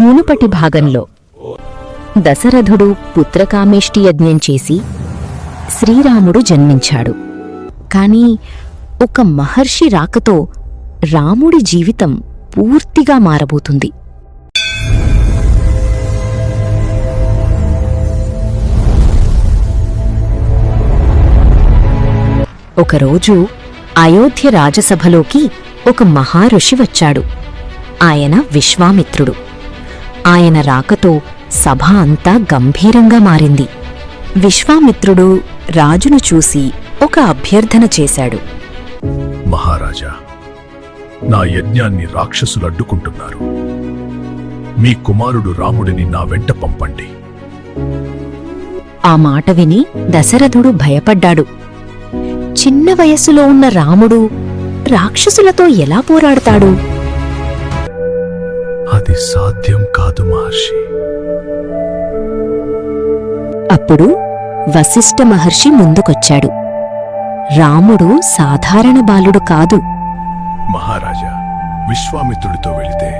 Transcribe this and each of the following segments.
మునుపటి భాగంలో దశరథుడు పుత్రకామేష్టి యజ్ఞం చేసి శ్రీరాముడు జన్మించాడు. కాని ఒక మహర్షి రాకతో రాముడి జీవితం పూర్తిగా మారబోతుంది. ఒకరోజు అయోధ్య రాజసభలోకి ఒక మహారుషి వచ్చాడు. ఆయన విశ్వామిత్రుడు. ఆయన రాకతో సభ అంతా గంభీరంగా మారింది. విశ్వామిత్రుడు రాజును చూసి ఒక అభ్యర్థన చేశాడు. మహారాజా, నా యజ్ఞాన్ని రాక్షసులు అడ్డుకుంటున్నారు. మీ కుమారుడు రాముడిని నా వెంట పంపండి. ఆ మాట విని దశరథుడు భయపడ్డాడు. చిన్న వయస్సులో ఉన్న రాముడు రాక్షసులతో ఎలా పోరాడతాడు? అది సాధ్యం కాదు మహర్షి. అప్పుడు వశిష్ఠ మహర్షి ముందుకొచ్చాడు. రాముడు సాధారణ బాలుడు కాదు. మహారాజా, విశ్వామిత్రుడితో వెళితే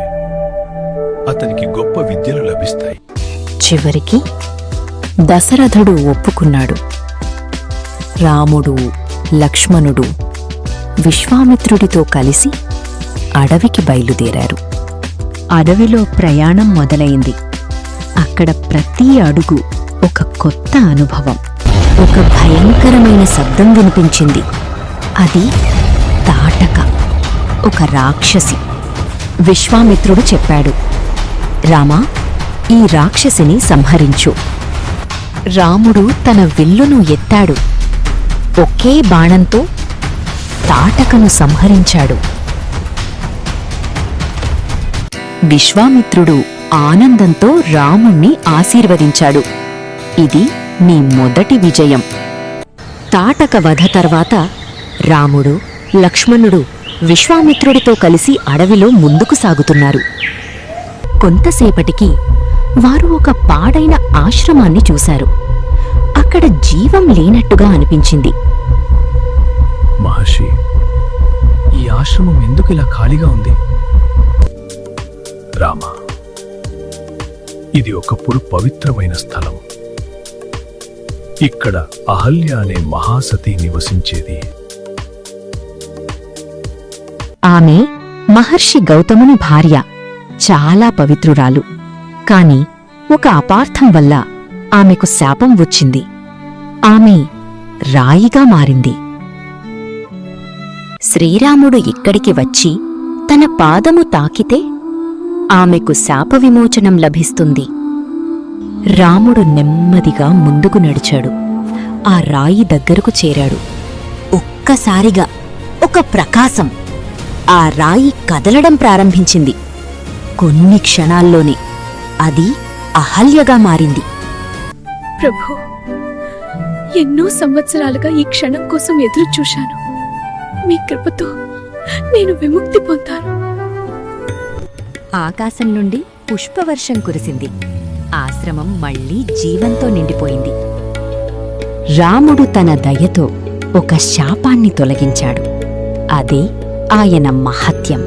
అతనికి గొప్ప విద్యలు లభిస్తాయి. చివరికి దశరథుడు ఒప్పుకున్నాడు. రాముడు, లక్ష్మణుడు విశ్వామిత్రుడితో కలిసి అడవికి బయలుదేరారు. అడవిలో ప్రయాణం మొదలైంది. అక్కడ ప్రతి అడుగు ఒక కొత్త అనుభవం. ఒక భయంకరమైన శబ్దం వినిపించింది. అది తాటక, ఒక రాక్షసి. విశ్వామిత్రుడు చెప్పాడు, రామా, ఈ రాక్షసిని సంహరించు. రాముడు తన విల్లును ఎత్తాడు. ఒకే బాణంతో తాటకను సంహరించాడు. విశ్వామిత్రుడు ఆనందంతో రాముణ్ణి ఆశీర్వదించాడు. ఇది నీ మొదటి విజయం. తాటక వధ తర్వాత రాముడు, లక్ష్మణుడు విశ్వామిత్రుడితో కలిసి అడవిలో ముందుకు సాగుతున్నారు. కొంతసేపటికి వారు ఒక పాడైన ఆశ్రమాన్ని చూశారు. అక్కడ జీవం లేనట్టుగా అనిపించింది. మహర్షి, ఈ ఆశ్రమం ఎందుకు ఇలా ఖాళీగా ఉంది? రామా, ఇది ఒకప్పుడు పవిత్రమైన స్థలం. ఇక్కడ అహల్య అనే మహాసతి నివసించేది. ఆమె మహర్షి గౌతముని భార్య. చాలా పవిత్రురాలు. కాని ఒక అపార్థం వల్ల ఆమెకు శాపం వచ్చింది. ఆమె రాయిగా మారింది. శ్రీరాముడు ఇక్కడికి వచ్చి తన పాదము తాకితే ఆమెకు శాప విమోచనం లభిస్తుంది. రాముడు నెమ్మదిగా ముందుకు నడిచాడు. ఆ రాయి దగ్గరకు చేరాడు. ఒక్కసారిగా ఒక ప్రకాశం. ఆ రాయి కదలడం ప్రారంభించింది. కొన్ని క్షణాల్లోనే అది అహల్యగా మారింది. ప్రభు, ఎన్నో సంవత్సరాలుగా ఈ క్షణం కోసం ఎదురు చూశాను. మీ కృపతో నేను విముక్తి పొందాను. ఆకాశం నుండి పుష్పవర్షం కురిసింది. ఆశ్రమం మళ్లీ జీవంతో నిండిపోయింది. రాముడు తన దయతో ఒక శాపాన్ని తొలగించాడు. అదే ఆయన మహత్యం.